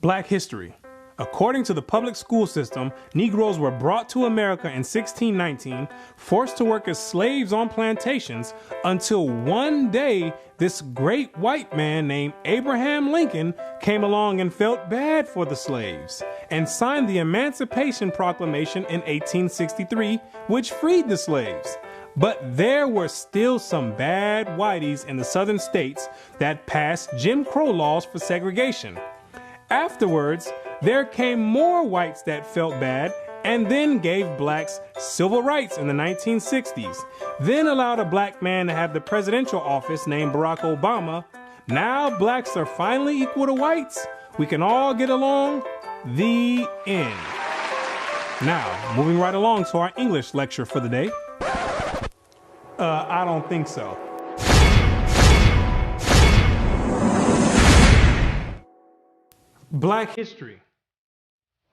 Black history. According to the public school system, Negroes were brought to America in 1619, forced to work as slaves on plantations, until one day this great white man named Abraham Lincoln came along and felt bad for the slaves and signed the Emancipation Proclamation in 1863, which freed the slaves. But there were still some bad whiteys in the southern states that passed Jim Crow laws for segregation. Afterwards, there came more whites that felt bad and then gave blacks civil rights in the 1960s, then allowed a black man to have the presidential office named Barack Obama. Now blacks are finally equal to whites. We can all get along. The end. Now, moving right along to our English lecture for the day. I don't think so. Black history.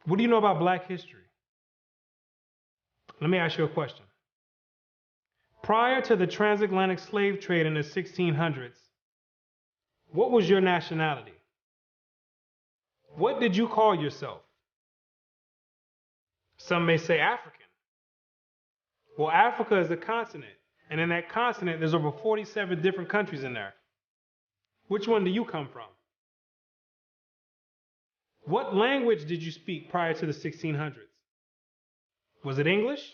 What do you know about Black history? Let me ask you a question. Prior to the transatlantic slave trade in the 1600s, what was your nationality? What did you call yourself? Some may say African. Well, Africa is a continent, and in that continent, there's over 47 different countries in there. Which one do you come from? What language did you speak prior to the 1600s? Was it English?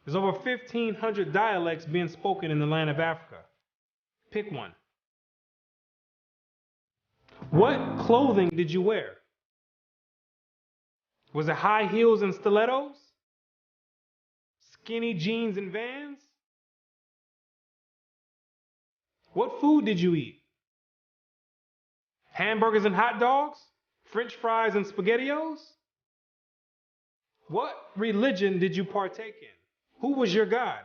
There's over 1,500 dialects being spoken in the land of Africa. Pick one. What clothing did you wear? Was it high heels and stilettos? Skinny jeans and Vans? What food did you eat? Hamburgers and hot dogs? French fries and SpaghettiOs? What religion did you partake in? Who was your God?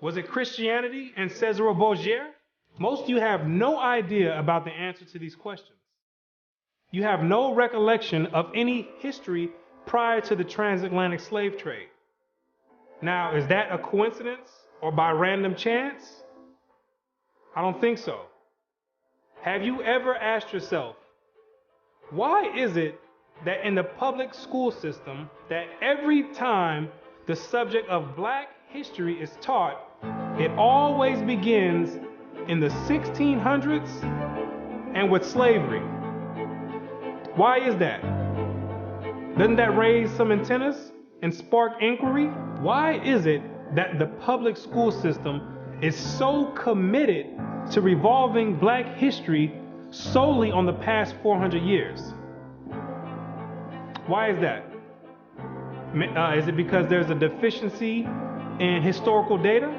Was it Christianity and Cesare Borgia? Most of you have no idea about the answer to these questions. You have no recollection of any history prior to the transatlantic slave trade. Now, is that a coincidence or by random chance? I don't think so. Have you ever asked yourself, why is it that in the public school system that every time the subject of Black history is taught, it always begins in the 1600s and with slavery? Why is that? Doesn't that raise some antennas and spark inquiry? Why is it that the public school system is so committed to revolving Black history solely on the past 400 years? Why is that? Is it because there's a deficiency in historical data?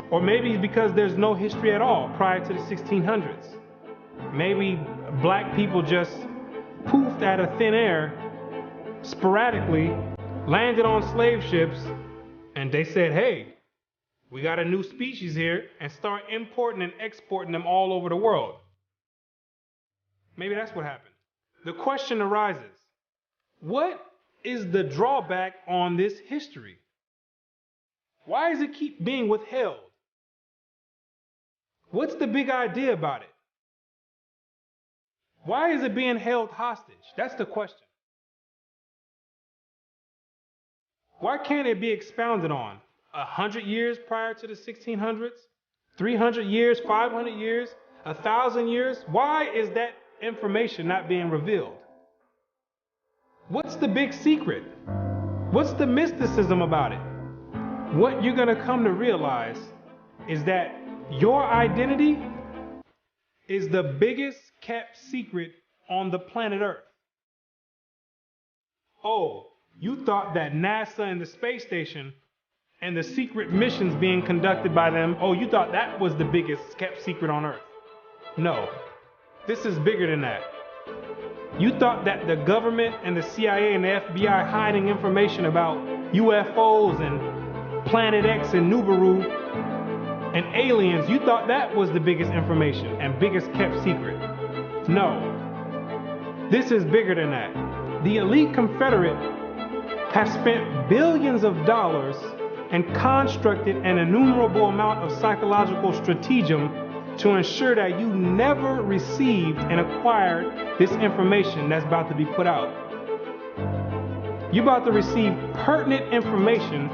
Or maybe because there's no history at all prior to the 1600s? Maybe Black people just poofed out of thin air, sporadically, landed on slave ships, and they said, hey, we got a new species here, and start importing and exporting them all over the world. Maybe that's what happened. The question arises, what is the drawback on this history? Why does it keep being withheld? What's the big idea about it? Why is it being held hostage? That's the question. Why can't it be expounded on? 100 years prior to the 1600s? 300 years, 500 years, 1,000 years? Why is that information not being revealed? What's the big secret? What's the mysticism about it? What you're going to come to realize is that your identity is the biggest kept secret on the planet Earth. Oh, you thought that NASA and the space station and the secret missions being conducted by them, oh, you thought that was the biggest kept secret on Earth. No, this is bigger than that. You thought that the government and the CIA and the FBI hiding information about UFOs and Planet X and Nibiru and aliens, you thought that was the biggest information and biggest kept secret. No, this is bigger than that. The elite Confederate have spent billions of dollars and constructed an innumerable amount of psychological stratagem to ensure that you never received and acquired this information that's about to be put out. You're about to receive pertinent information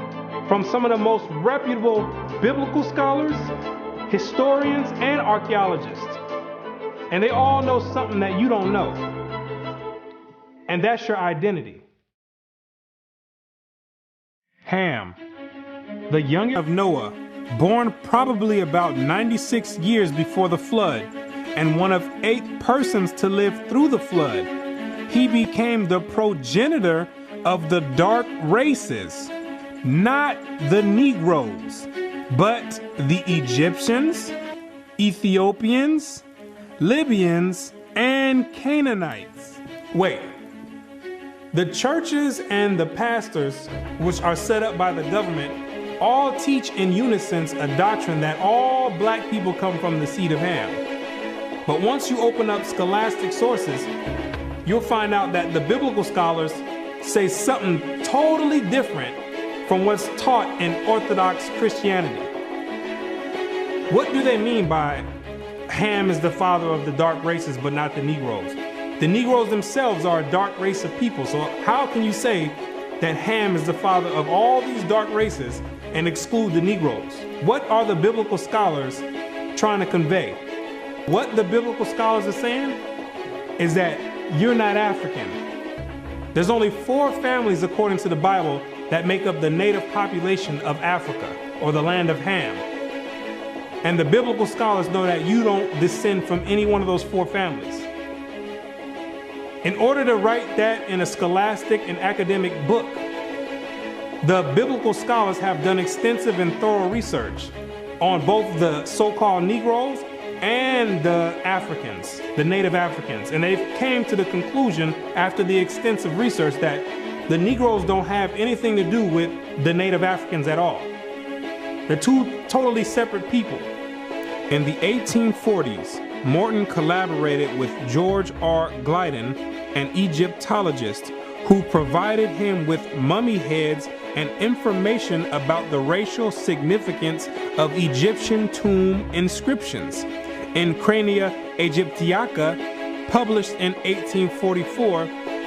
from some of the most reputable biblical scholars, historians, and archaeologists. And they all know something that you don't know. And that's your identity. Ham, the youngest of Noah, born probably about 96 years before the flood, and one of 8 persons to live through the flood. He became the progenitor of the dark races, not the Negroes, but the Egyptians, Ethiopians, Libyans, and Canaanites. Wait, the churches and the pastors, which are set up by the government, all teach in unison a doctrine that all black people come from the seed of Ham. But once you open up scholastic sources, you'll find out that the biblical scholars say something totally different from what's taught in Orthodox Christianity. What do they mean by Ham is the father of the dark races but not the Negroes? The Negroes themselves are a dark race of people, so how can you say that Ham is the father of all these dark races and exclude the Negroes? What are the biblical scholars trying to convey? What the biblical scholars are saying is that you're not African. There's only 4 families according to the Bible that make up the native population of Africa, or the land of Ham. And the biblical scholars know that you don't descend from any one of those 4 families. In order to write that in a scholastic and academic book, the biblical scholars have done extensive and thorough research on both the so-called Negroes and the Africans, the native Africans. And they came to the conclusion after the extensive research that the Negroes don't have anything to do with the native Africans at all. They're 2 totally separate people. In the 1840s, Morton collaborated with George R. Gliddon, an Egyptologist, who provided him with mummy heads and information about the racial significance of Egyptian tomb inscriptions. In Crania Aegyptiaca, published in 1844,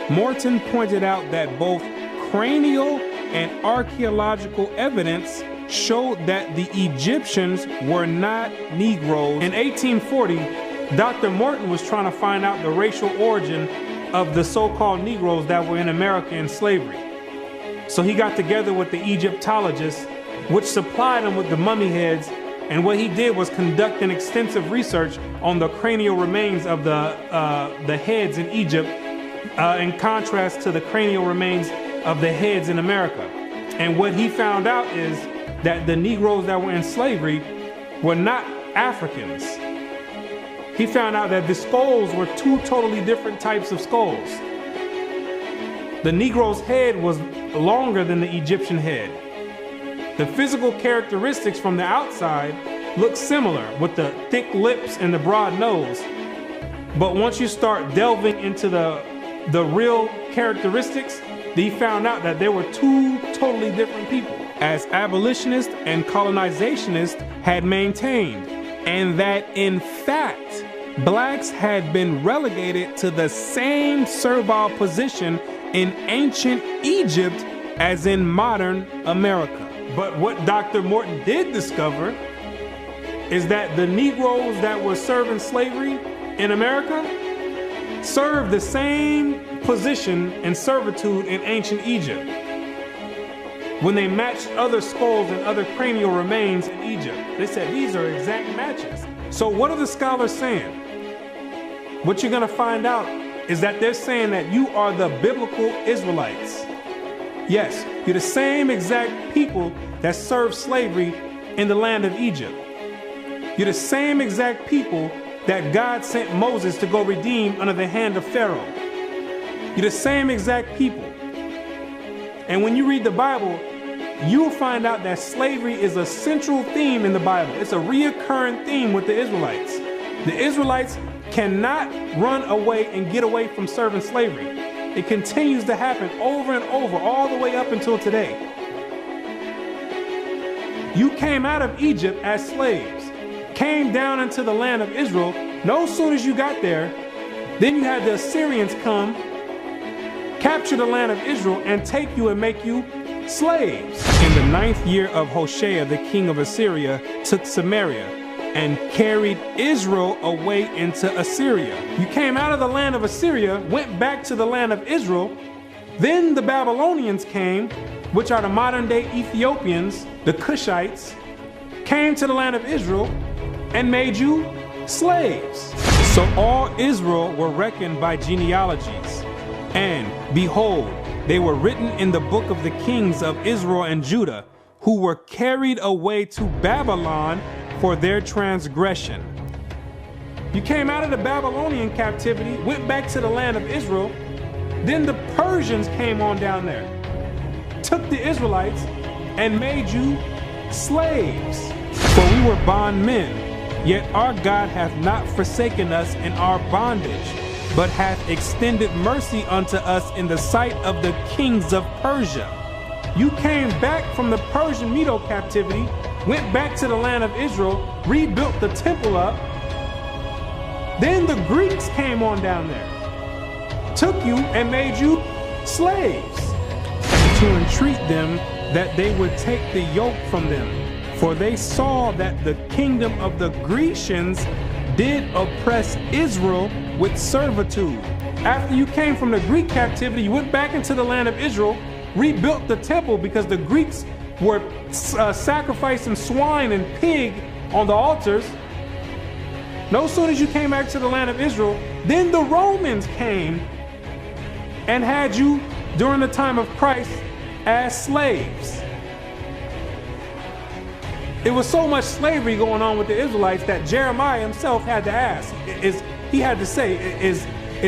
Morton pointed out that both cranial and archaeological evidence showed that the Egyptians were not Negroes. In 1840, Dr. Morton was trying to find out the racial origin of the so-called Negroes that were in America in slavery. So he got together with the Egyptologists, which supplied him with the mummy heads, and what he did was conduct an extensive research on the cranial remains of the heads in Egypt, in contrast to the cranial remains of the heads in America. And what he found out is that the Negroes that were in slavery were not Africans. He found out that the skulls were 2 totally different types of skulls. The Negro's head was longer than the Egyptian head. The physical characteristics from the outside look similar, with the thick lips and the broad nose. But once you start delving into the real characteristics, he found out that there were 2 totally different people, as abolitionists and colonizationists had maintained, and that in fact, blacks had been relegated to the same servile position in ancient Egypt as in modern America. But what Dr. Morton did discover is that the Negroes that were serving slavery in America served the same position and servitude in ancient Egypt when they matched other skulls and other cranial remains in Egypt. They said these are exact matches. So what are the scholars saying? What you're going to find out is that they're saying that you are the biblical Israelites. Yes, you're the same exact people that served slavery in the land of Egypt. You're the same exact people that God sent Moses to go redeem under the hand of Pharaoh. You're the same exact people. And when you read the Bible, you'll find out that slavery is a central theme in the Bible. It's a reoccurring theme with the Israelites. The Israelites cannot run away and get away from serving slavery. It continues to happen over and over, all the way up until today. You came out of Egypt as slaves. came down into the land of Israel, no sooner as you got there, then you had the Assyrians come, capture the land of Israel, and take you and make you slaves. In the 9th year of Hoshea, the king of Assyria took Samaria and carried Israel away into Assyria. You came out of the land of Assyria, went back to the land of Israel. Then the Babylonians came, which are the modern day Ethiopians, the Cushites, came to the land of Israel and made you slaves. So all Israel were reckoned by genealogies. And behold, they were written in the book of the kings of Israel and Judah, who were carried away to Babylon for their transgression. You came out of the Babylonian captivity, went back to the land of Israel. Then the Persians came on down there, took the Israelites and made you slaves. For we were bondmen, yet our God hath not forsaken us in our bondage, but hath extended mercy unto us in the sight of the kings of Persia. You came back from the Persian Medo captivity, went back to the land of Israel, rebuilt the temple up. Then the Greeks came on down there, took you and made you slaves, and to entreat them that they would take the yoke from them. For they saw that the kingdom of the Grecians did oppress Israel with servitude. After you came from the Greek captivity, you went back into the land of Israel, rebuilt the temple because the Greeks were sacrificing swine and pig on the altars. No sooner as you came back to the land of Israel, then the Romans came and had you during the time of Christ as slaves. It was so much slavery going on with the Israelites that Jeremiah himself had to ask, is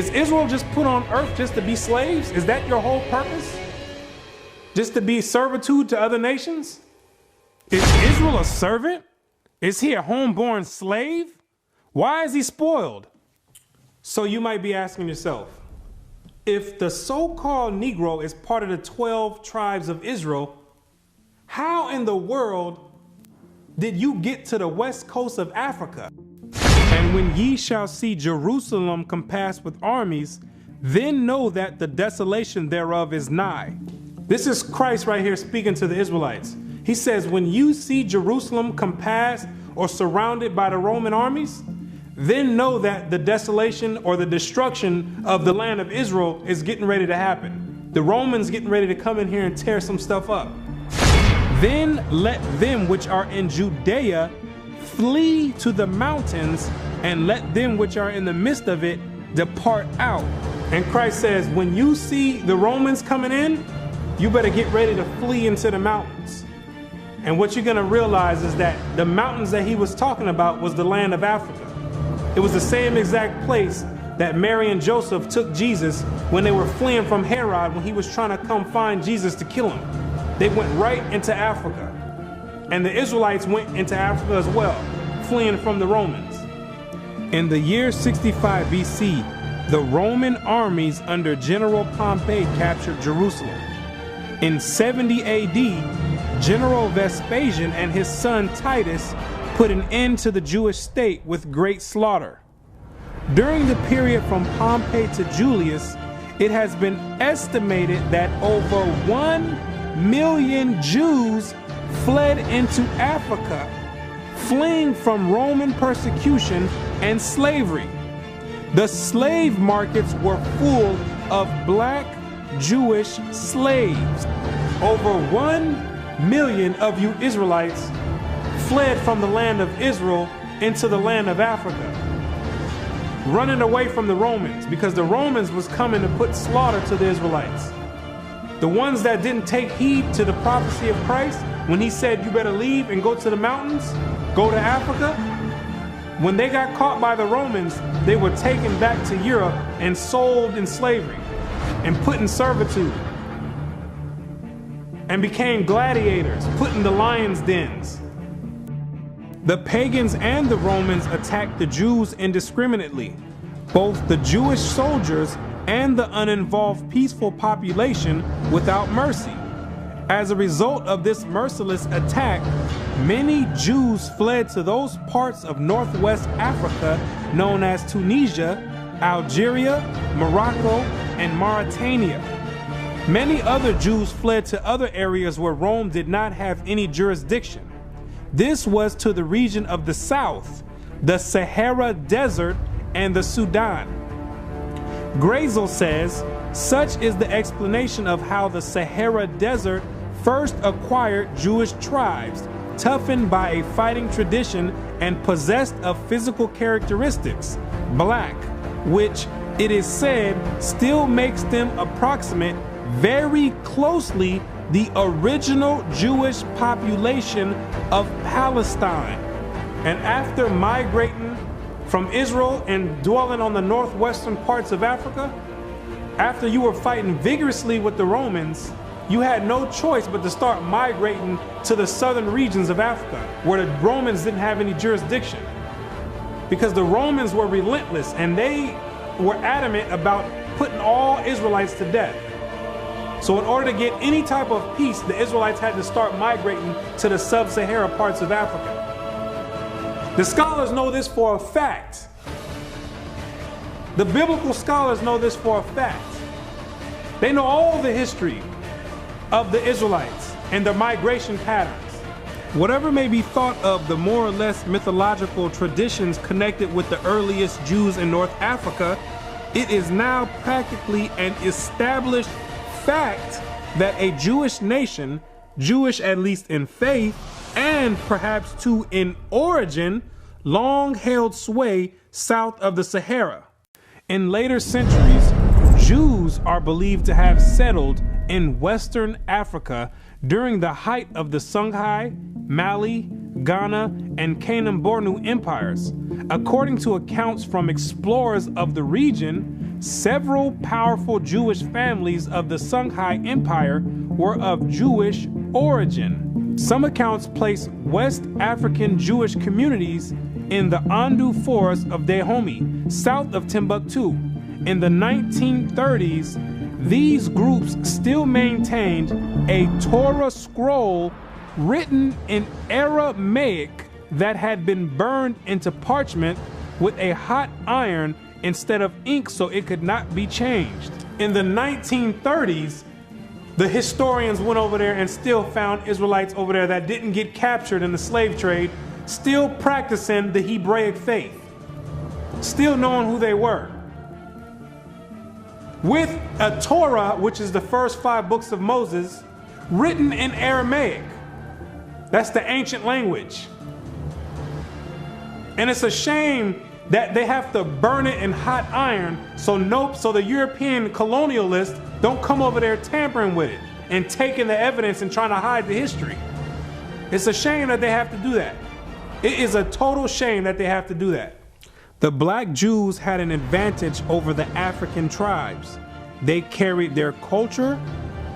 Israel just put on earth just to be slaves? Is that your whole purpose? Just to be servitude to other nations? Is Israel a servant? Is he a homeborn slave? Why is he spoiled? So you might be asking yourself, if the so-called Negro is part of the 12 tribes of Israel, how in the world did you get to the west coast of Africa? And when ye shall see Jerusalem compassed with armies, then know that the desolation thereof is nigh. This is Christ right here speaking to the Israelites. He says, when you see Jerusalem compassed or surrounded by the Roman armies, then know that the desolation or the destruction of the land of Israel is getting ready to happen. The Romans getting ready to come in here and tear some stuff up. Then let them which are in Judea flee to the mountains, and let them which are in the midst of it depart out. And Christ says, when you see the Romans coming in, you better get ready to flee into the mountains. And what you're going to realize is that the mountains that he was talking about was the land of Africa. It was the same exact place that Mary and Joseph took Jesus when they were fleeing from Herod when he was trying to come find Jesus to kill him. They went right into Africa. And the Israelites went into Africa as well, fleeing from the Romans. In the year 65 BC, the Roman armies under General Pompey captured Jerusalem. In 70 AD, General Vespasian and his son Titus put an end to the Jewish state with great slaughter. During the period from Pompey to Julius, it has been estimated that over 1 million Jews fled into Africa, fleeing from Roman persecution and slavery. The slave markets were full of black Jewish slaves. Over 1 million of you Israelites fled from the land of Israel into the land of Africa, running away from the Romans because the Romans was coming to put slaughter to the Israelites. The ones that didn't take heed to the prophecy of Christ when he said you better leave and go to the mountains, go to Africa, when they got caught by the Romans, they were taken back to Europe and sold in slavery and put in servitude and became gladiators, put in the lions' dens. The pagans and the Romans attacked the Jews indiscriminately. Both the Jewish soldiers and the uninvolved peaceful population without mercy. As a result of this merciless attack, Many Jews fled to those parts of northwest Africa known as Tunisia, Algeria, Morocco, and Mauritania. Many other Jews fled to other areas where Rome did not have any jurisdiction. This was to the region of the south, the Sahara Desert, and the Sudan. Grazel says, such is the explanation of how the Sahara Desert first acquired Jewish tribes, toughened by a fighting tradition and possessed of physical characteristics, black, which it is said still makes them approximate very closely the original Jewish population of Palestine. And after migrating from Israel and dwelling on the northwestern parts of Africa, after you were fighting vigorously with the Romans, you had no choice but to start migrating to the southern regions of Africa, where the Romans didn't have any jurisdiction. Because the Romans were relentless and they were adamant about putting all Israelites to death. So in order to get any type of peace, the Israelites had to start migrating to the sub-Sahara parts of Africa. The scholars know this for a fact. The biblical scholars know this for a fact. They know all the history of the Israelites and their migration patterns. Whatever may be thought of the more or less mythological traditions connected with the earliest Jews in North Africa, it is now practically an established fact that a Jewish nation, Jewish at least in faith and perhaps too in origin, long held sway south of the Sahara. In later centuries, Jews are believed to have settled in Western Africa during the height of the Songhai, Mali, Ghana, and Kanem-Bornu empires. According to accounts from explorers of the region, several powerful Jewish families of the Songhai Empire were of Jewish origin. Some accounts place West African Jewish communities in the Andu Forest of Dahomey, south of Timbuktu. In the 1930s, these groups still maintained a Torah scroll written in Aramaic that had been burned into parchment with a hot iron instead of ink so it could not be changed. In the 1930s, the historians went over there and still found Israelites over there that didn't get captured in the slave trade, still practicing the Hebraic faith, still knowing who they were. With a Torah, which is the first 5 books of Moses, written in Aramaic. That's the ancient language. And it's a shame that they have to burn it in hot iron so the European colonialists don't come over there tampering with it and taking the evidence and trying to hide the history. It's a shame that they have to do that. It is a total shame that they have to do that. The black Jews had an advantage over the African tribes. They carried their culture,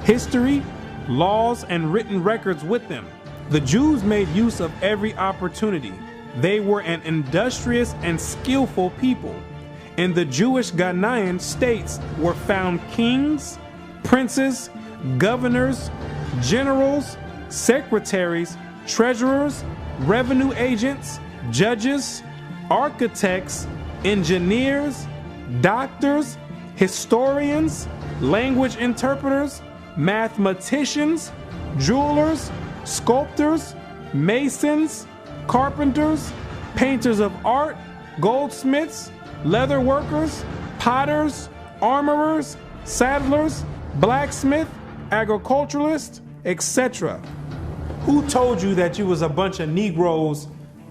history, laws, and written records with them. The Jews made use of every opportunity. They were an industrious and skillful people. In the Jewish Ghanaian states were found kings, princes, governors, generals, secretaries, treasurers, revenue agents, judges, architects, engineers, doctors, historians, language interpreters, mathematicians, jewelers, sculptors, masons, carpenters, painters of art, goldsmiths, leather workers, potters, armorers, saddlers, blacksmith, agriculturalists, etc. Who told you that you was a bunch of Negroes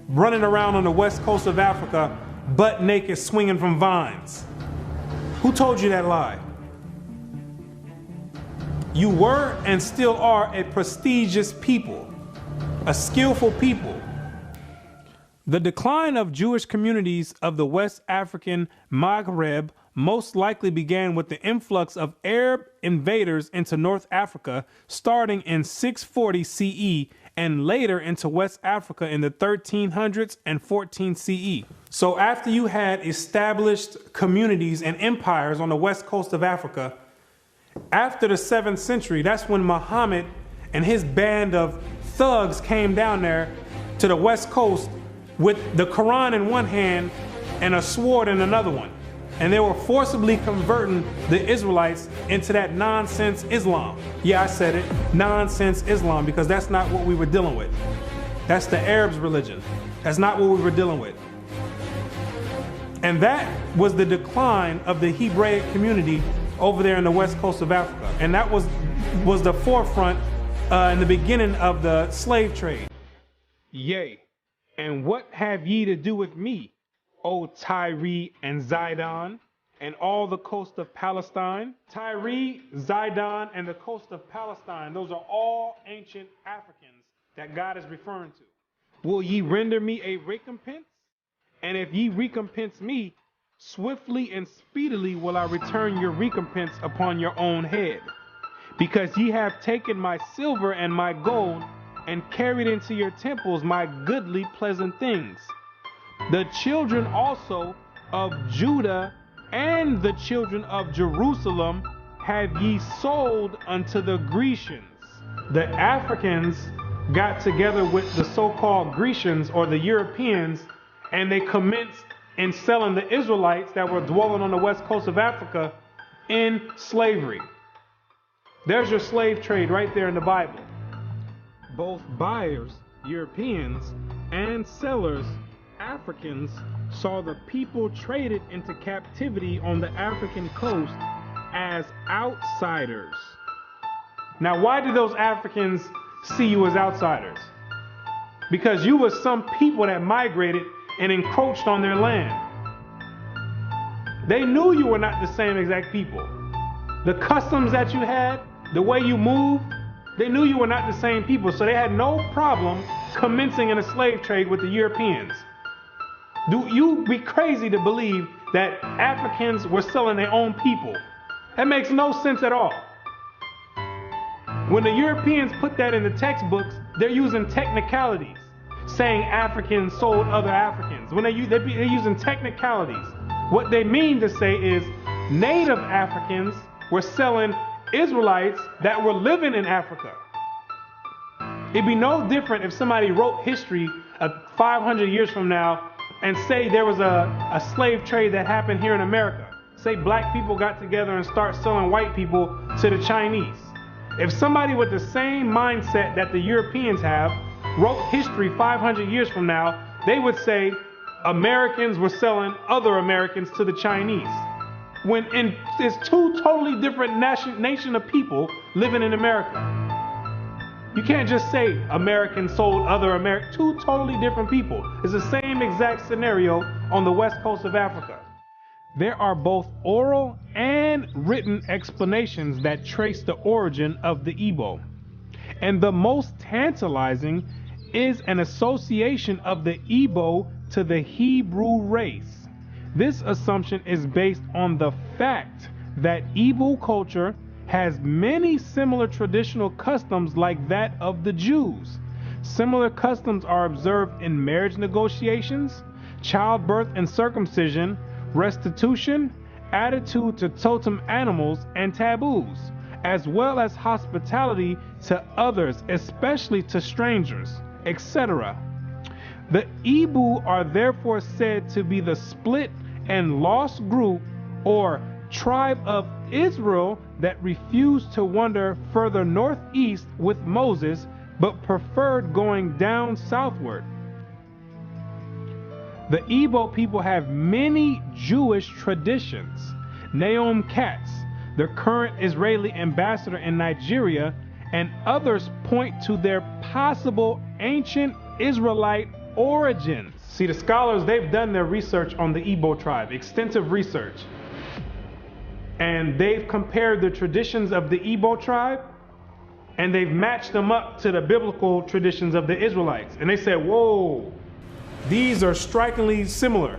running around on the west coast of Africa, butt naked, swinging from vines? Who told you that lie? You were and still are a prestigious people, a skillful people. The decline of Jewish communities of the West African Maghreb most likely began with the influx of Arab invaders into North Africa starting in 640 CE and later into West Africa in the 1300s and 14 CE. So after you had established communities and empires on the west coast of Africa, after the 7th century, that's when Muhammad and his band of thugs came down there to the West Coast with the Quran in one hand and a sword in another one. And they were forcibly converting the Israelites into that nonsense Islam. Yeah, I said it, nonsense Islam, because that's not what we were dealing with. That's the Arabs' religion. That's not what we were dealing with. And that was the decline of the Hebraic community over there in the west coast of Africa. And that was the forefront in the beginning of the slave trade. Yea, and what have ye to do with me, O Tyre and Zidon, and all the coast of Palestine? Tyre, Zidon, and the coast of Palestine, those are all ancient Africans that God is referring to. Will ye render me a recompense? And if ye recompense me, swiftly and speedily will I return your recompense upon your own head. Because ye have taken my silver and my gold, and carried into your temples my goodly pleasant things. The children also of Judah and the children of Jerusalem have ye sold unto the Grecians. The Africans got together with the so-called Grecians or the Europeans, and they commenced in selling the Israelites that were dwelling on the west coast of Africa in slavery. There's your slave trade right there in the Bible. Both buyers, Europeans, and sellers, Africans, saw the people traded into captivity on the African coast as outsiders. Now, why did those Africans see you as outsiders? Because you were some people that migrated and encroached on their land. They knew you were not the same exact people. The customs that you had, the way you moved, they knew you were not the same people, so they had no problem commencing in a slave trade with the Europeans. Do you be crazy to believe that Africans were selling their own people? That makes no sense at all. When the Europeans put that in the textbooks, they're using technicalities, saying Africans sold other Africans. When they're using technicalities, what they mean to say is native Africans were selling Israelites that were living in Africa. It'd be no different if somebody wrote history 500 years from now and say there was a slave trade that happened here in America. Say black people got together and start selling white people to the Chinese. If somebody with the same mindset that the Europeans have wrote history 500 years from now, they would say Americans were selling other Americans to the Chinese. When it's two totally different nation of people living in America. You can't just say Americans sold other Americans. Two totally different people. It's the same exact scenario on the west coast of Africa. There are both oral and written explanations that trace the origin of the Igbo. And the most tantalizing is an association of the Igbo to the Hebrew race. This assumption is based on the fact that Igbo culture has many similar traditional customs like that of the Jews. Similar customs are observed in marriage negotiations, childbirth and circumcision, restitution, attitude to totem animals and taboos, as well as hospitality to others, especially to strangers, etc. The Igbo are therefore said to be the split and lost group or tribe of Israel that refused to wander further northeast with Moses, but preferred going down southward. The Igbo people have many Jewish traditions. Naomi Katz, the current Israeli ambassador in Nigeria, and others point to their possible ancient Israelite origins. See, the scholars, they've done their research on the Igbo tribe, extensive research. And they've compared the traditions of the Igbo tribe, and they've matched them up to the biblical traditions of the Israelites. And they said, whoa, these are strikingly similar.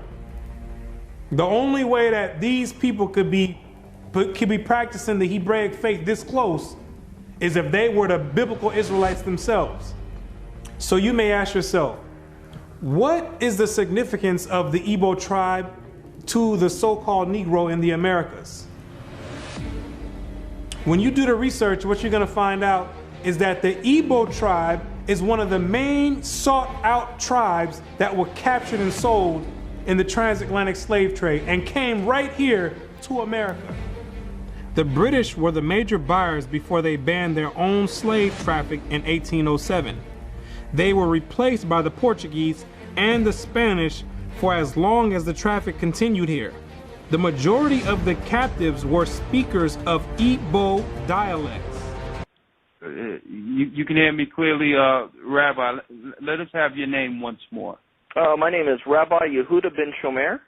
The only way that these people could be practicing the Hebraic faith this close is if they were the biblical Israelites themselves. So you may ask yourself, what is the significance of the Igbo tribe to the so-called Negro in the Americas? When you do the research, what you're going to find out is that the Igbo tribe is one of the main sought-out tribes that were captured and sold in the transatlantic slave trade and came right here to America. The British were the major buyers before they banned their own slave traffic in 1807. They were replaced by the Portuguese and the Spanish for as long as the traffic continued here. The majority of the captives were speakers of Igbo dialects. You can hear me clearly, Rabbi. Let us have your name once more. My name is Rabbi Yehuda ben Shomer.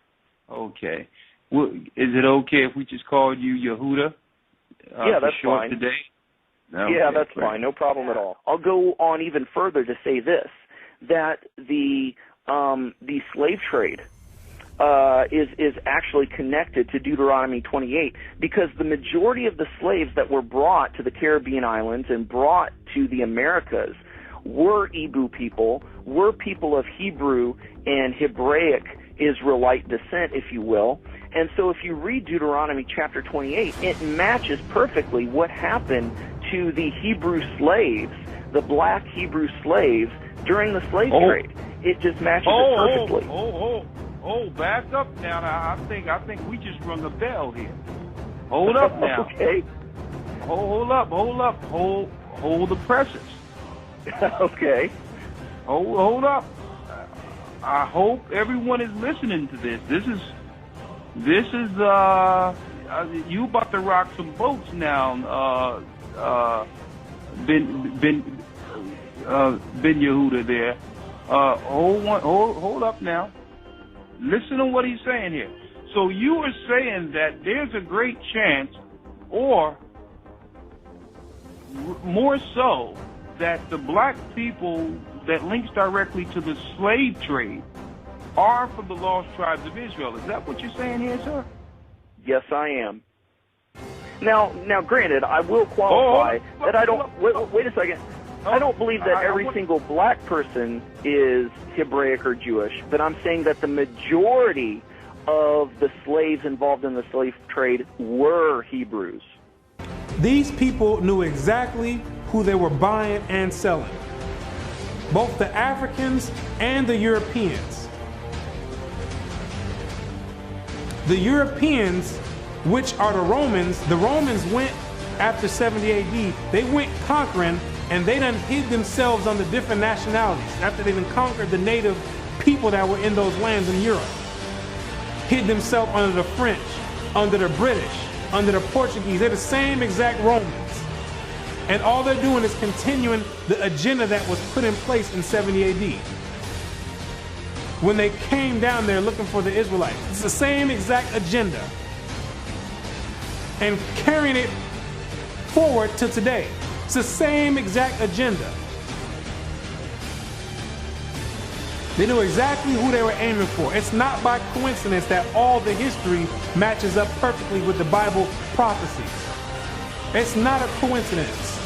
Okay. Well, is it okay if we just called you Yehuda? Yeah, that's fine. Today? Okay, yeah, that's great. fine. No problem at all. I'll go on even further to say this, that the slave trade is actually connected to Deuteronomy 28, because the majority of the slaves that were brought to the Caribbean islands and brought to the Americas were Igbo people, were people of Hebrew and Hebraic Israelite descent, if you will. And so if you read Deuteronomy chapter 28, it matches perfectly what happened to the Hebrew slaves, the black Hebrew slaves, during the slave trade. It just matches it perfectly. Back up now. I think we just rung a bell here. Hold up now. Okay. Hold up. Hold the presses. Okay. Hold up. I hope everyone is listening to this. This is you about to rock some boats now, Ben Yehuda there. Hold up now. Listen to what he's saying here. So you are saying that there's a great chance, or more so, that the black people that links directly to the slave trade are from the lost tribes of Israel. Is that what you're saying here, sir? Yes, I am. Now, granted, I will qualify that I don't. Wait a second. I don't believe that every single black person is Hebraic or Jewish, but I'm saying that the majority of the slaves involved in the slave trade were Hebrews. These people knew exactly who they were buying and selling, both the Africans and the Europeans. The Europeans, which are the Romans went after 70 AD, they went conquering, and they done hid themselves under different nationalities after they done conquered the native people that were in those lands in Europe. Hid themselves under the French, under the British, under the Portuguese. They're the same exact Romans. And all they're doing is continuing the agenda that was put in place in 70 AD. When they came down there looking for the Israelites. It's the same exact agenda. And carrying it forward to today. It's the same exact agenda. They knew exactly who they were aiming for. It's not by coincidence that all the history matches up perfectly with the Bible prophecies. It's not a coincidence.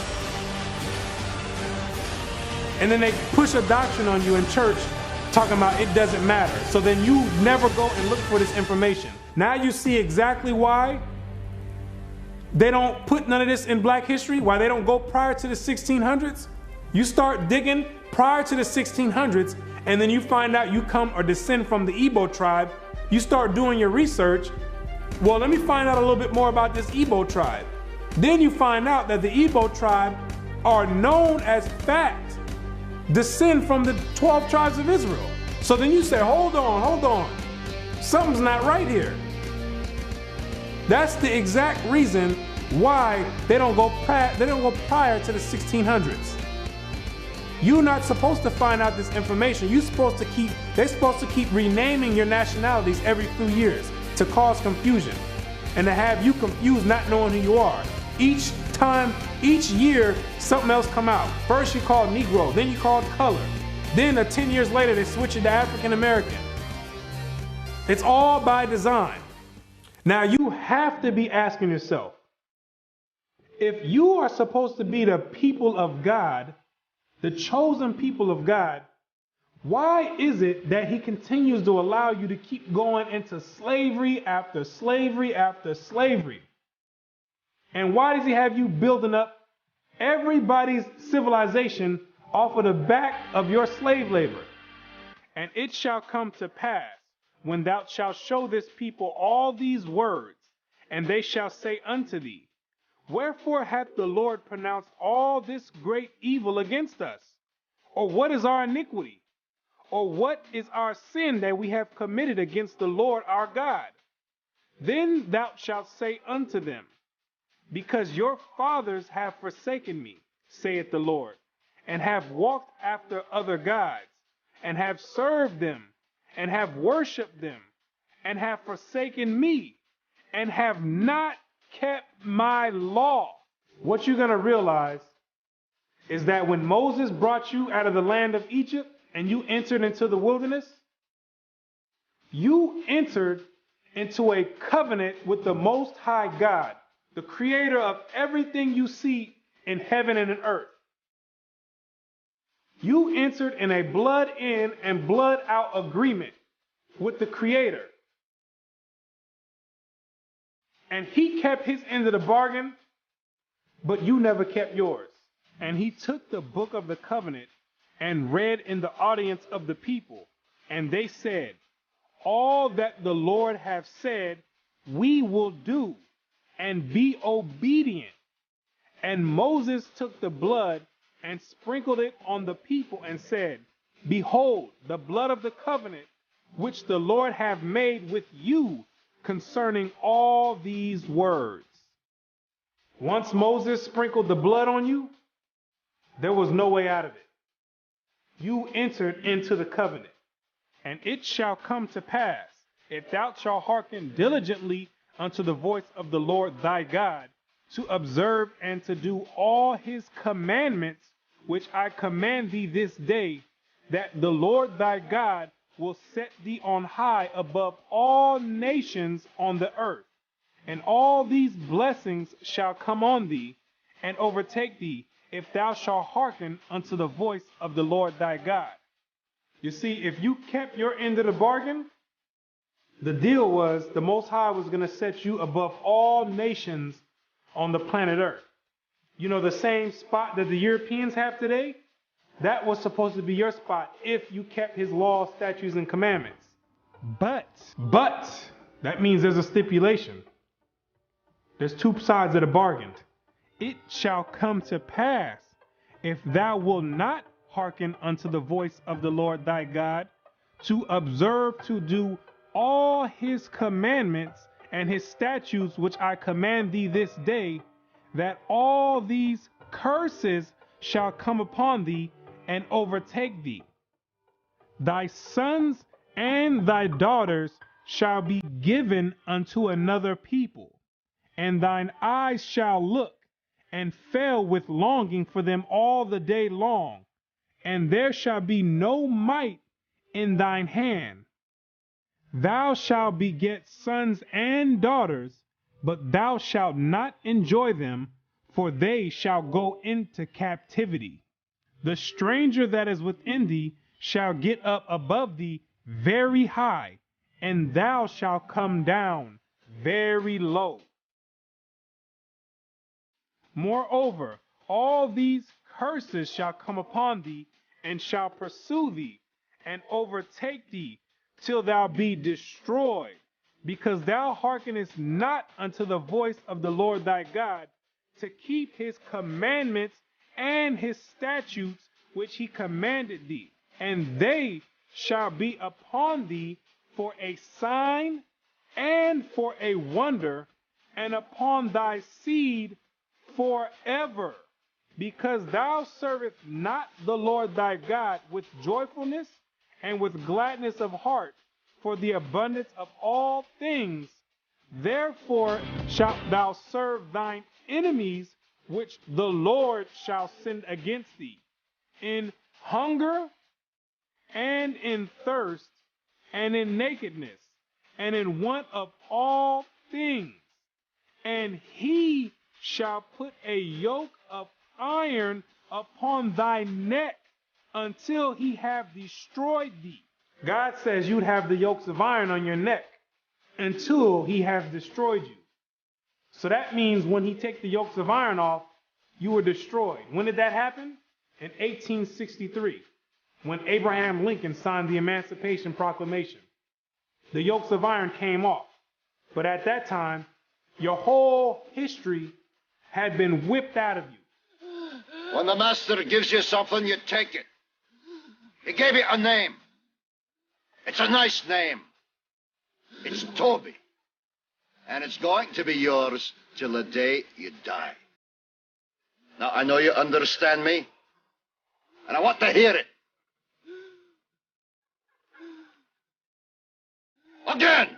And then they push a doctrine on you in church talking about it doesn't matter. So then you never go and look for this information. Now you see exactly why they don't put none of this in black history, why they don't go prior to the 1600s. You start digging prior to the 1600s, and then you find out you come or descend from the Igbo tribe. You start doing your research. Well, let me find out a little bit more about this Igbo tribe. Then you find out that the Igbo tribe are known as fact descend from the 12 tribes of Israel. So then you say, hold on. Something's not right here. That's the exact reason why they don't go prior to the 1600s. You're not supposed to find out this information. They're supposed to keep renaming your nationalities every few years to cause confusion and to have you confused, not knowing who you are. Each year, something else come out. First you called Negro, then you called color. Then 10 years later, they switch it to African American. It's all by design. Now you have to be asking yourself, if you are supposed to be the people of God, the chosen people of God, why is it that he continues to allow you to keep going into slavery after slavery after slavery? And why does he have you building up everybody's civilization off of the back of your slave labor. And it shall come to pass, when thou shalt show this people all these words, and they shall say unto thee, wherefore hath the Lord pronounced all this great evil against us? Or what is our iniquity? Or what is our sin that we have committed against the Lord our God? Then thou shalt say unto them, because your fathers have forsaken me, saith the Lord, and have walked after other gods, and have served them, and have worshipped them, and have forsaken me, and have not kept my law. What you're going to realize is that when Moses brought you out of the land of Egypt and you entered into the wilderness, you entered into a covenant with the Most High God, the creator of everything you see in heaven and in earth. You entered in a blood in and blood out agreement with the creator. And he kept his end of the bargain, but you never kept yours. And he took the book of the covenant and read in the audience of the people. And they said, all that the Lord hath said, we will do, and be obedient. And Moses took the blood and sprinkled it on the people and said, behold, the blood of the covenant which the Lord hath made with you concerning all these words. Once Moses sprinkled the blood on you, there was no way out of it. You entered into the covenant. And it shall come to pass, if thou shalt hearken diligently unto the voice of the Lord thy God, to observe and to do all his commandments, which I command thee this day, that the Lord thy God will set thee on high above all nations on the earth. And all these blessings shall come on thee and overtake thee, if thou shalt hearken unto the voice of the Lord thy God. You see, if you kept your end of the bargain, the deal was the Most High was going to set you above all nations on the planet Earth. You know, the same spot that the Europeans have today, that was supposed to be your spot if you kept his laws, statutes, and commandments. But, that means there's a stipulation. There's two sides of the bargain. It shall come to pass, if thou wilt not hearken unto the voice of the Lord thy God, to observe to do all his commandments and his statutes which I command thee this day, that all these curses shall come upon thee and overtake thee. Thy sons and thy daughters shall be given unto another people, and thine eyes shall look and fail with longing for them all the day long, and there shall be no might in thine hand. Thou shalt beget sons and daughters, but thou shalt not enjoy them, for they shall go into captivity. The stranger that is within thee shall get up above thee very high, and thou shalt come down very low. Moreover, all these curses shall come upon thee, and shall pursue thee, and overtake thee, till thou be destroyed, because thou hearkenest not unto the voice of the Lord thy God, to keep his commandments and his statutes which he commanded thee. And they shall be upon thee for a sign and for a wonder, and upon thy seed forever, because thou servest not the Lord thy God with joyfulness and with gladness of heart for the abundance of all things. Therefore shalt thou serve thine enemies, which the Lord shall send against thee, in hunger and in thirst and in nakedness and in want of all things. And he shall put a yoke of iron upon thy neck until he have destroyed thee. God says you'd have the yokes of iron on your neck until he has destroyed you. So that means when he takes the yokes of iron off, you were destroyed. When did that happen? in 1863 when Abraham Lincoln signed the Emancipation Proclamation. The yokes of iron came off. But at that time, your whole history had been whipped out of you. When the master gives you something, you take it. He gave you a name. It's a nice name. It's Toby. And it's going to be yours till the day you die. Now, I know you understand me, and I want to hear it. Again!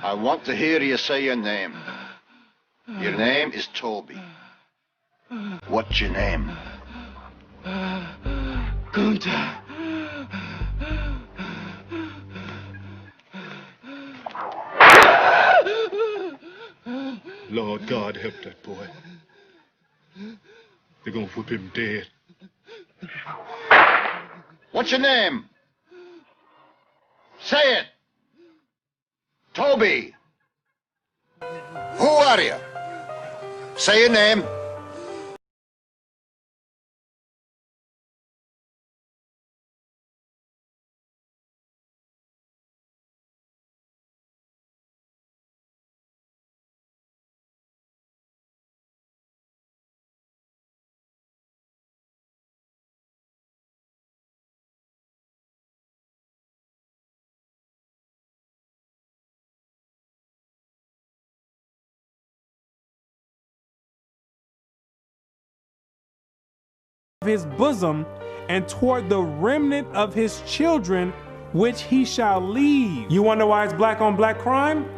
I want to hear you say your name. Your name is Toby. What's your name? Gunther. Lord God, help that boy. They're gonna whip him dead. What's your name? Say it. Toby. Who are you? Say your name. His bosom and toward the remnant of his children which he shall leave. You wonder why it's black on black crime?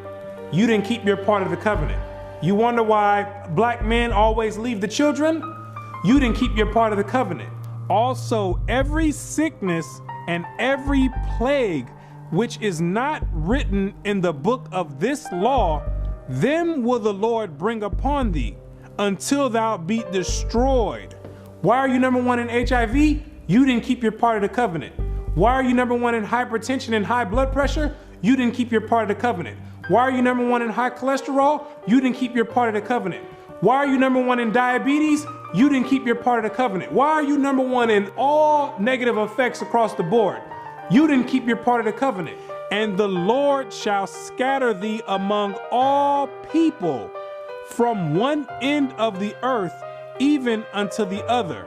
You didn't keep your part of the covenant. You wonder why black men always leave the children? You didn't keep your part of the covenant. Also, every sickness and every plague which is not written in the book of this law, them will the Lord bring upon thee until thou be destroyed. Why are you number one in HIV? You didn't keep your part of the covenant. Why are you number one in hypertension and high blood pressure? You didn't keep your part of the covenant. Why are you number one in high cholesterol? You didn't keep your part of the covenant. Why are you number one in diabetes? You didn't keep your part of the covenant. Why are you number one in all negative effects across the board? You didn't keep your part of the covenant. And the Lord shall scatter thee among all people from one end of the earth even unto the other,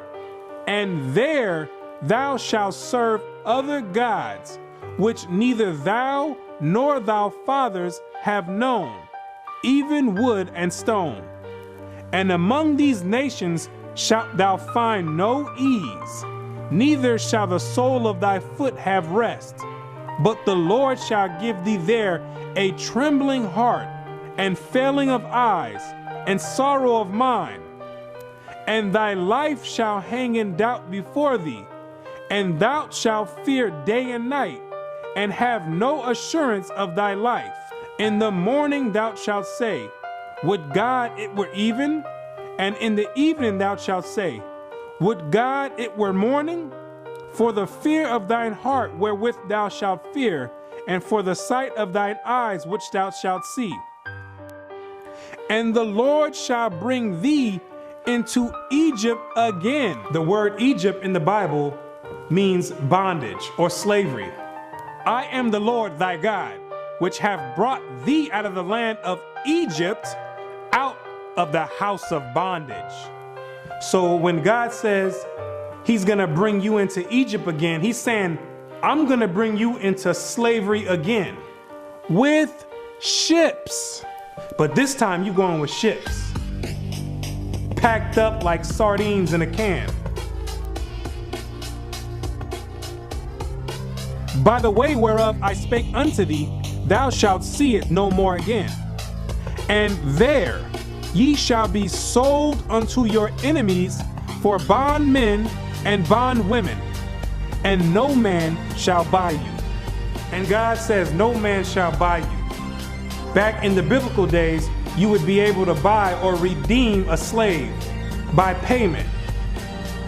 and there thou shalt serve other gods, which neither thou nor thy fathers have known, even wood and stone. And among these nations shalt thou find no ease, neither shall the sole of thy foot have rest. But the Lord shall give thee there a trembling heart, and failing of eyes, and sorrow of mind. And thy life shall hang in doubt before thee, and thou shalt fear day and night, and have no assurance of thy life. In the morning thou shalt say, would God it were even? And in the evening thou shalt say, would God it were morning? For the fear of thine heart wherewith thou shalt fear, and for the sight of thine eyes which thou shalt see. And the Lord shall bring thee into Egypt again. The word Egypt in the Bible means bondage or slavery. I am the Lord thy God, which have brought thee out of the land of Egypt, out of the house of bondage. So when God says he's gonna bring you into Egypt again, he's saying, I'm gonna bring you into slavery again with ships. But this time you're going with ships, packed up like sardines in a can. By the way whereof I spake unto thee, thou shalt see it no more again. And there ye shall be sold unto your enemies for bondmen and bondwomen, and no man shall buy you. And God says no man shall buy you. Back in the biblical days, you would be able to buy or redeem a slave by payment.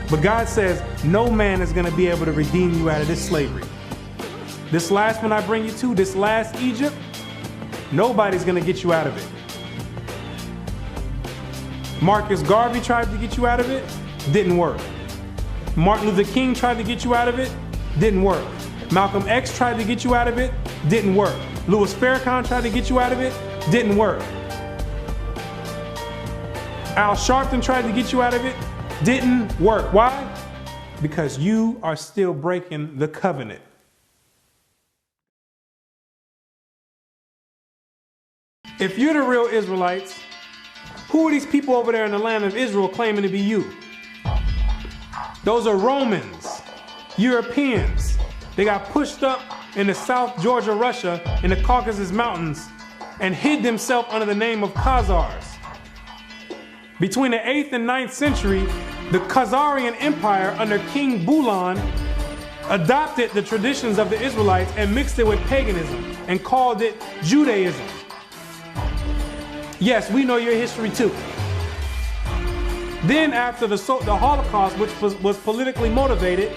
But God says no man is going to be able to redeem you out of this slavery. this last one I bring you to, this last Egypt, nobody's going to get you out of it. Marcus Garvey tried to get you out of it, didn't work. Martin Luther King tried to get you out of it, didn't work. Malcolm X tried to get you out of it, didn't work. Louis Farrakhan tried to get you out of it, didn't work. Al Sharpton tried to get you out of it, didn't work. Why? Because you are still breaking the covenant. If you're the real Israelites, who are these people over there in the land of Israel claiming to be you? Those are Romans, Europeans. They got pushed up in the South Georgia, Russia, in the Caucasus Mountains, and hid themselves under the name of Khazars. Between the 8th and 9th century, the Khazarian Empire under King Bulan adopted the traditions of the Israelites and mixed it with paganism and called it Judaism. Yes, we know your history too. Then after the Holocaust, which was politically motivated,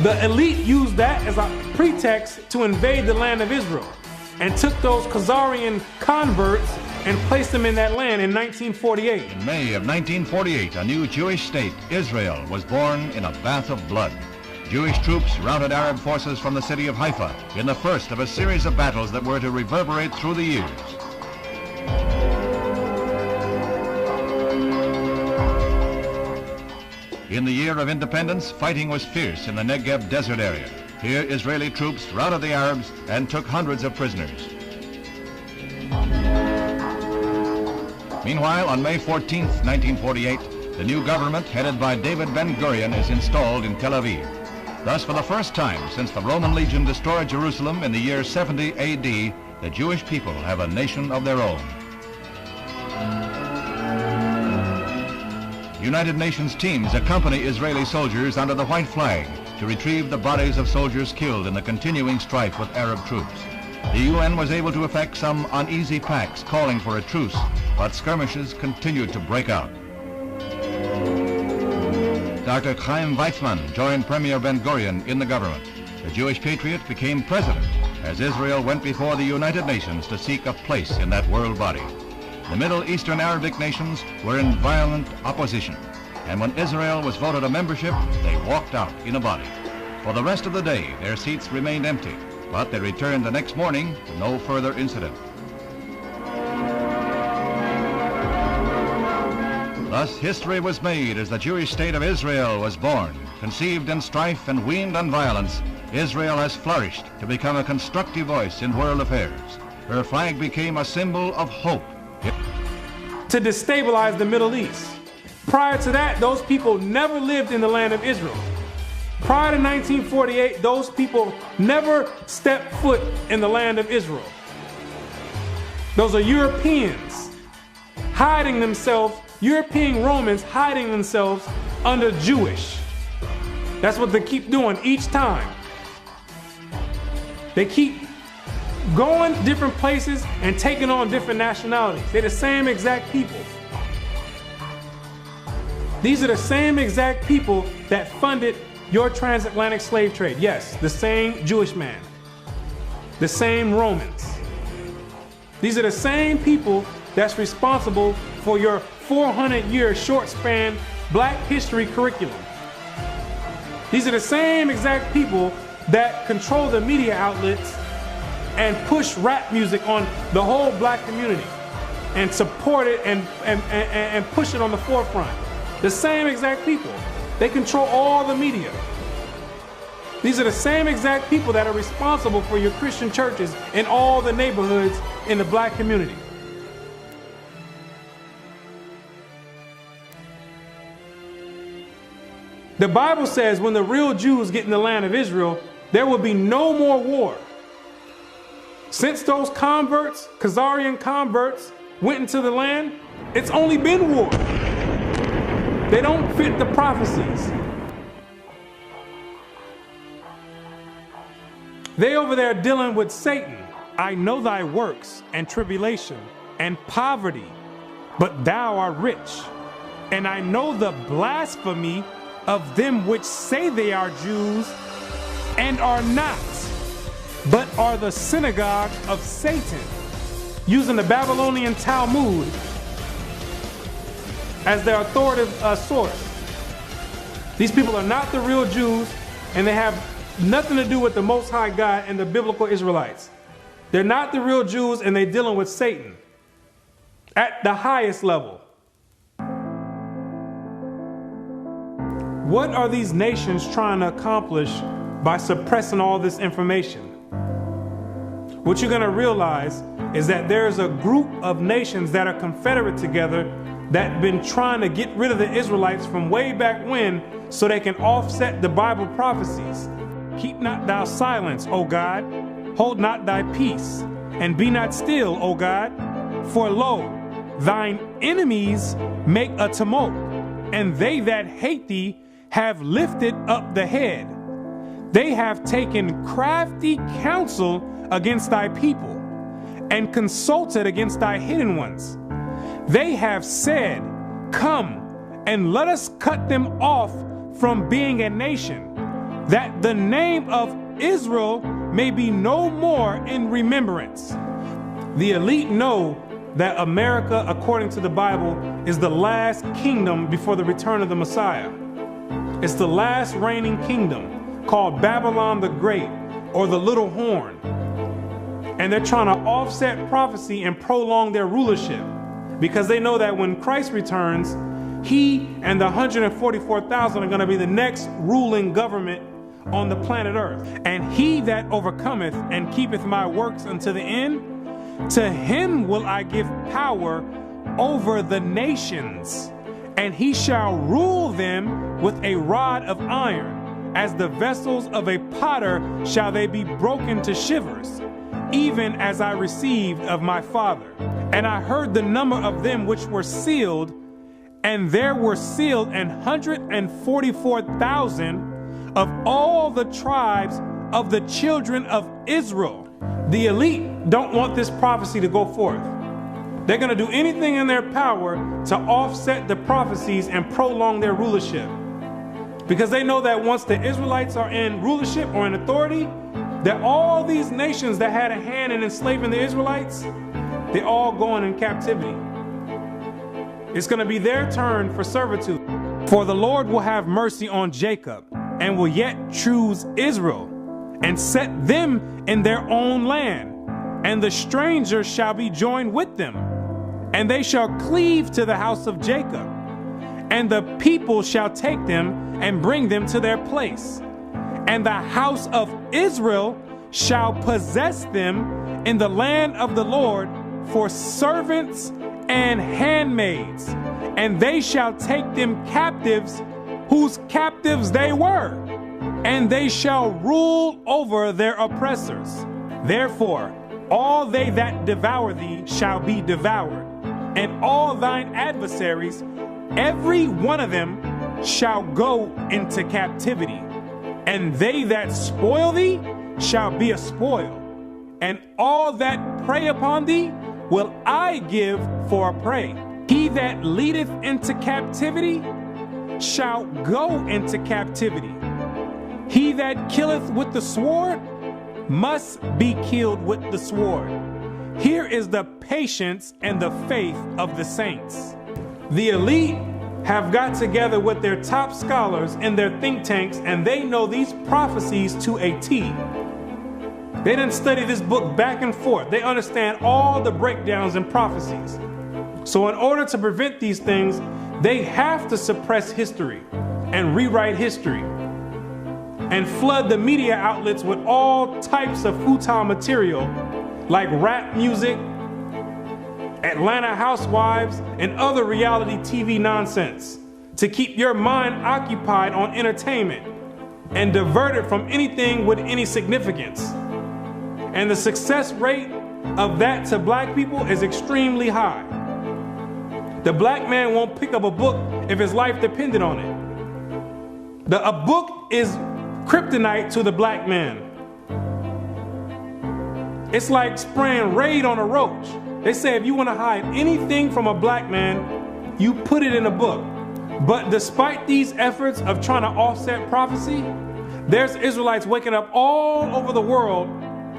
the elite used that as a pretext to invade the land of Israel and took those Khazarian converts and placed them in that land in 1948. In May of 1948, a new Jewish state, Israel, was born in a bath of blood. Jewish troops routed Arab forces from the city of Haifa in the first of a series of battles that were to reverberate through the years. In the year of independence, fighting was fierce in the Negev desert area. Here, Israeli troops routed the Arabs and took hundreds of prisoners. Meanwhile, on May 14, 1948, the new government headed by David Ben-Gurion is installed in Tel Aviv. Thus, for the first time since the Roman legion destroyed Jerusalem in the year 70 AD, the Jewish people have a nation of their own. United Nations teams accompany Israeli soldiers under the white flag to retrieve the bodies of soldiers killed in the continuing strife with Arab troops. The UN was able to effect some uneasy pacts calling for a truce, but skirmishes continued to break out. Dr. Chaim Weizmann joined Premier Ben-Gurion in the government. The Jewish patriot became president as Israel went before the United Nations to seek a place in that world body. The Middle Eastern Arabic nations were in violent opposition, and when Israel was voted a membership, they walked out in a body. For the rest of the day, their seats remained empty, but they returned the next morning to no further incident. Thus, history was made as the Jewish state of Israel was born. Conceived in strife and weaned on violence, Israel has flourished to become a constructive voice in world affairs. Her flag became a symbol of hope. To destabilize the Middle East. Prior to that, those people never lived in the land of Israel. Prior to 1948, those people never stepped foot in the land of Israel. Those are Europeans hiding themselves, European Romans hiding themselves under Jewish. That's what they keep doing each time. They keep going different places and taking on different nationalities. They're the same exact people. These are the same exact people that funded your transatlantic slave trade. Yes, the same Jewish man, the same Romans. These are the same people that's responsible for your 400-year short span Black history curriculum. These are the same exact people that control the media outlets and push rap music on the whole Black community and support it and push it on the forefront. The same exact people. They control all the media. These are the same exact people that are responsible for your Christian churches in all the neighborhoods in the Black community. The Bible says when the real Jews get in the land of Israel, there will be no more war. Since those converts, Khazarian converts, went into the land, it's only been war. They don't fit the prophecies. They over there dealing with Satan. I know thy works and tribulation and poverty, but thou art rich. And I know the blasphemy of them which say they are Jews and are not, but are the synagogue of Satan, using the Babylonian Talmud as their authoritative source. These people are not the real Jews, and they have nothing to do with the Most High God and the biblical Israelites. They're not the real Jews, and they're dealing with Satan at the highest level. What are these nations trying to accomplish by suppressing all this information? What you're going to realize is that there's a group of nations that are confederate together that have been trying to get rid of the Israelites from way back when so they can offset the Bible prophecies. Keep not thou silence, O God. Hold not thy peace, and be not still, O God. For lo, thine enemies make a tumult, and they that hate thee have lifted up the head. They have taken crafty counsel against thy people, and consulted against thy hidden ones. They have said, come, and let us cut them off from being a nation, that the name of Israel may be no more in remembrance. The elite know that America, according to the Bible, is the last kingdom before the return of the Messiah. It's the last reigning kingdom, called Babylon the Great, or the Little Horn. And they're trying to offset prophecy and prolong their rulership, because they know that when Christ returns, he and the 144,000 are going to be the next ruling government on the planet Earth. And he that overcometh and keepeth my works unto the end, to him will I give power over the nations, and he shall rule them with a rod of iron. As the vessels of a potter shall they be broken to shivers, even as I received of my Father. And I heard the number of them which were sealed, and there were sealed 144,000 of all the tribes of the children of Israel. The elite don't want this prophecy to go forth. They're going to do anything in their power to offset the prophecies and prolong their rulership, because they know that once the Israelites are in rulership or in authority, that all these nations that had a hand in enslaving the Israelites, they're all going in captivity. It's going to be their turn for servitude. For the Lord will have mercy on Jacob, and will yet choose Israel, and set them in their own land. And the stranger shall be joined with them, and they shall cleave to the house of Jacob. And the people shall take them and bring them to their place. And the house of Israel shall possess them in the land of the Lord for servants and handmaids. And they shall take them captives, whose captives they were, and they shall rule over their oppressors. Therefore, all they that devour thee shall be devoured, and all thine adversaries, every one of them, shall go into captivity. And they that spoil thee shall be a spoil, and all that prey upon thee will I give for a prey. He that leadeth into captivity shall go into captivity. He that killeth with the sword must be killed with the sword. Here is the patience and the faith of the saints. The elite have got together with their top scholars in their think tanks, and they know these prophecies to a T. They didn't study this book back and forth. They understand all the breakdowns and prophecies. So in order to prevent these things, they have to suppress history and rewrite history and flood the media outlets with all types of futile material like rap music, Atlanta Housewives, and other reality TV nonsense to keep your mind occupied on entertainment and divert it from anything with any significance. And the success rate of that to black people is extremely high. The black man won't pick up a book if his life depended on it. A book is kryptonite to the black man. It's like spraying Raid on a roach. They say if you want to hide anything from a black man, you put it in a book. But despite these efforts of trying to offset prophecy, There's Israelites waking up all over the world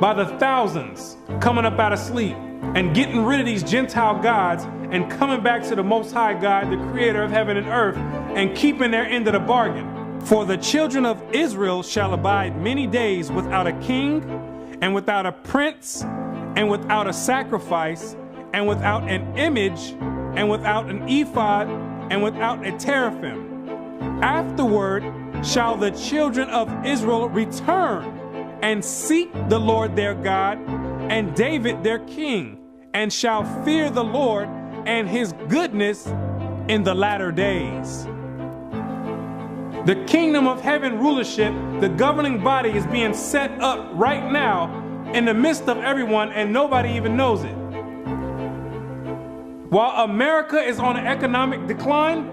by the thousands, coming up out of sleep and getting rid of these Gentile gods and coming back to the Most High God, the creator of heaven and earth, and keeping their end of the bargain. For the children of Israel shall abide many days without a king, and without a prince, and without a sacrifice, and without an image, and without an ephod, and without a teraphim. Afterward shall the children of Israel return and seek the Lord their God and David their king, and shall fear the Lord and his goodness in the latter days. The kingdom of heaven rulership, the governing body, is being set up right now in the midst of everyone, and nobody even knows it. While America is on an economic decline,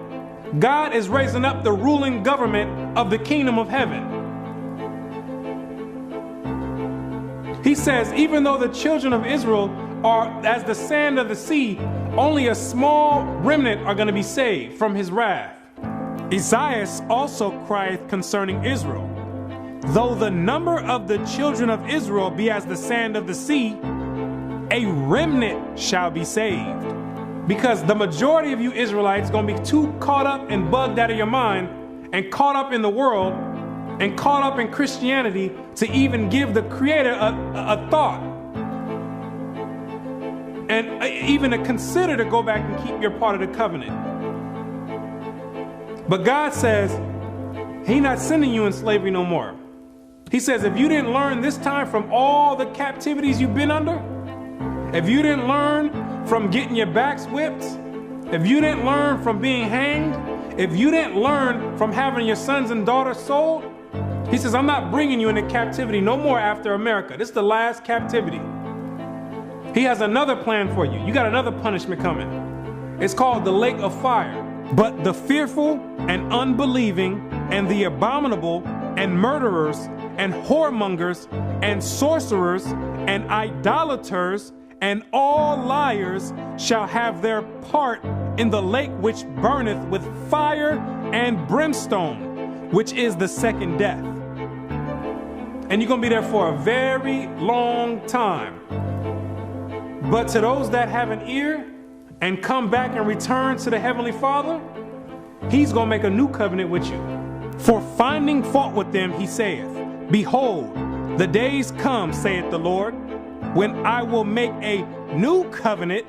God is raising up the ruling government of the kingdom of heaven. He says, even though the children of Israel are as the sand of the sea, only a small remnant are going to be saved from his wrath. Isaiah also crieth concerning Israel, though the number of the children of Israel be as the sand of the sea, a remnant shall be saved. Because the majority of you Israelites are going to be too caught up and bugged out of your mind and caught up in the world and caught up in Christianity to even give the Creator a thought and even to consider to go back and keep your part of the covenant. But God says He's not sending you in slavery no more. He says if you didn't learn this time from all the captivities you've been under, if you didn't learn from getting your backs whipped, if you didn't learn from being hanged, if you didn't learn from having your sons and daughters sold, He says, I'm not bringing you into captivity no more after America. This is the last captivity. He has another plan for you. You got another punishment coming. It's called the lake of fire. But the fearful and unbelieving and the abominable and murderers and whoremongers and sorcerers and idolaters and all liars shall have their part in the lake which burneth with fire and brimstone, which is the second death. And you're going to be there for a very long time. But to those that have an ear and come back and return to the Heavenly Father, He's going to make a new covenant with you. For finding fault with them, He saith, Behold, the days come, saith the Lord, when I will make a new covenant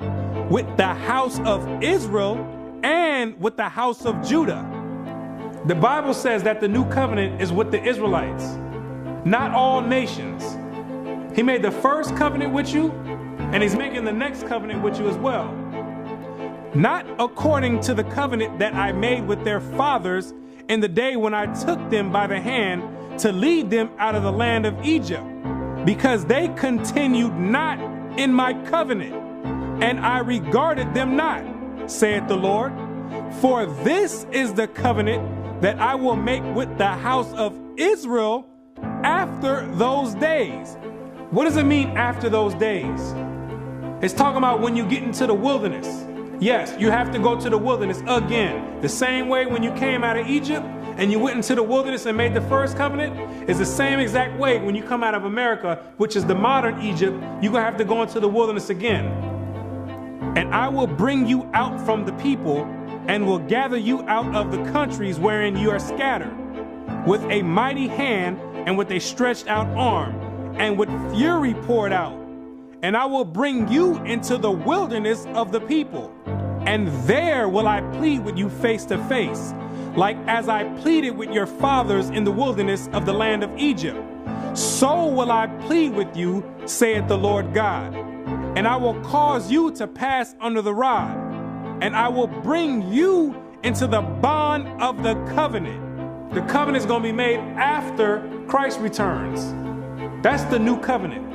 with the house of Israel and with the house of Judah. The Bible says that the new covenant is with the Israelites, not all nations. He made the first covenant with you, and He's making the next covenant with you as well. Not according to the covenant that I made with their fathers in the day when I took them by the hand to lead them out of the land of Egypt, because they continued not in my covenant, and I regarded them not, saith the Lord. For this is the covenant that I will make with the house of Israel after those days. What does it mean after those days? It's talking about when you get into the wilderness. Yes, you have to go to the wilderness again. The same way when you came out of Egypt and you went into the wilderness and made the first covenant is the same exact way when you come out of America, which is the modern Egypt, you're going to have to go into the wilderness again. And I will bring you out from the people and will gather you out of the countries wherein you are scattered, with a mighty hand and with a stretched out arm and with fury poured out. And I will bring you into the wilderness of the people, and there will I plead with you face to face, like as I pleaded with your fathers in the wilderness of the land of Egypt. So will I plead with you, saith the Lord God. And I will cause you to pass under the rod, and I will bring you into the bond of the covenant. The covenant is going to be made after Christ returns. That's the new covenant.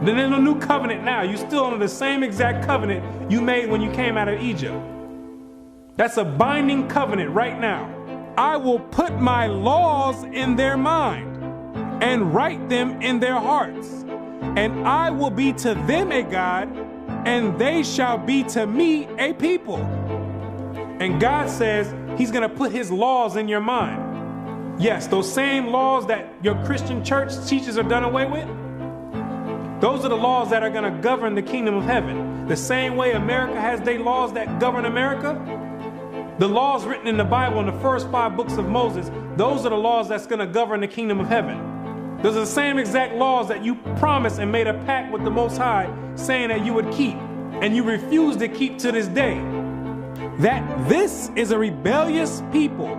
Then there's a new covenant now. You're still under the same exact covenant you made when you came out of Egypt. That's a binding covenant right now. I will put my laws in their mind and write them in their hearts. And I will be to them a God, and they shall be to me a people. And God says He's going to put His laws in your mind. Yes, those same laws that your Christian church teaches are done away with, those are the laws that are going to govern the kingdom of heaven. The same way America has their laws that govern America, the laws written in the Bible in the first 5 books of Moses, those are the laws that's going to govern the kingdom of heaven. Those are the same exact laws that you promised and made a pact with the Most High saying that you would keep, and you refuse to keep to this day. That this is a rebellious people,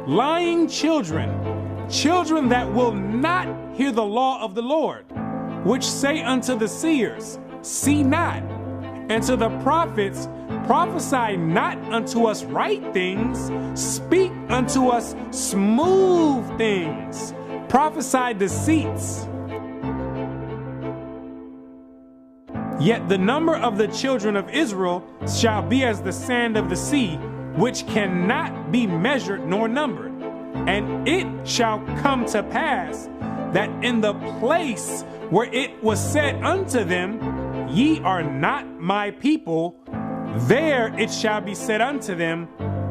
lying children, children that will not hear the law of the Lord, which say unto the seers, see not, and to the prophets, prophesy not unto us right things, speak unto us smooth things, prophesy deceits. Yet the number of the children of Israel shall be as the sand of the sea, which cannot be measured nor numbered. And it shall come to pass that in the place where it was said unto them, ye are not my people, there it shall be said unto them,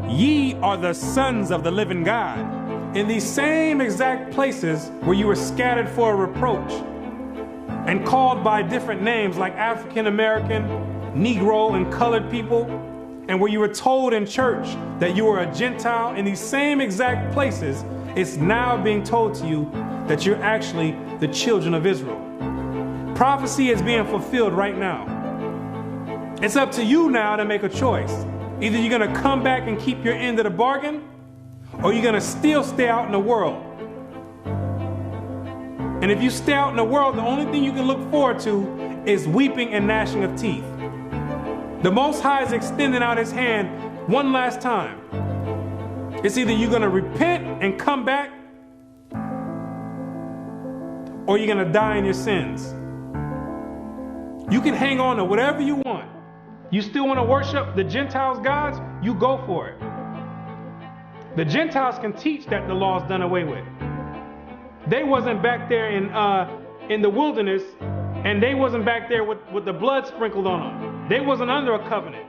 ye are the sons of the living God. In these same exact places where you were scattered for a reproach and called by different names like African American, Negro, and colored people, and where you were told in church that you were a Gentile, in these same exact places, it's now being told to you that you're actually the children of Israel. Prophecy is being fulfilled right now. It's up to you now to make a choice. Either you're going to come back and keep your end of the bargain, or you're going to still stay out in the world. And if you stay out in the world, the only thing you can look forward to is weeping and gnashing of teeth. The Most High is extending out his hand one last time. It's either you're going to repent and come back, or you're going to die in your sins. You can hang on to whatever you want. You still want to worship the Gentiles' gods? You go for it. The Gentiles can teach that the law's done away with. They wasn't back there in the wilderness, and they wasn't back there with the blood sprinkled on them. They wasn't under a covenant.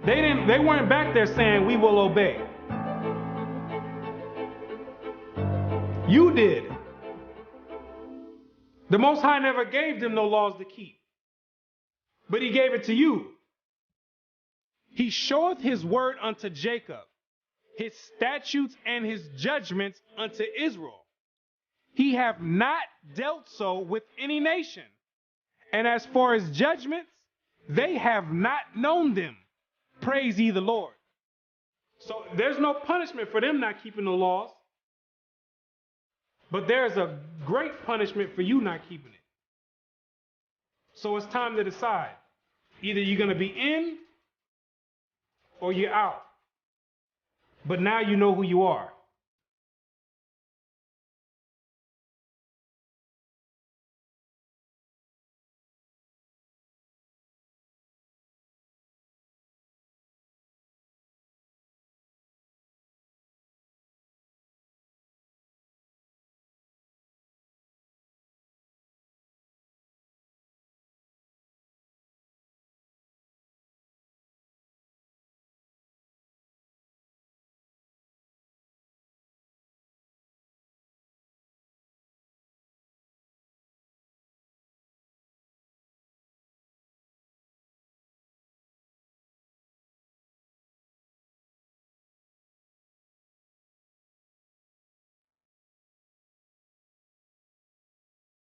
They weren't back there saying, we will obey. You did. The Most High never gave them no laws to keep, but he gave it to you. He showeth his word unto Jacob, his statutes and his judgments unto Israel. He hath not dealt so with any nation. And as for his judgments, they have not known them. Praise ye the Lord. So there's no punishment for them not keeping the laws. But there's a great punishment for you not keeping it. So it's time to decide. Either you're going to be in or you're out. But now you know who you are.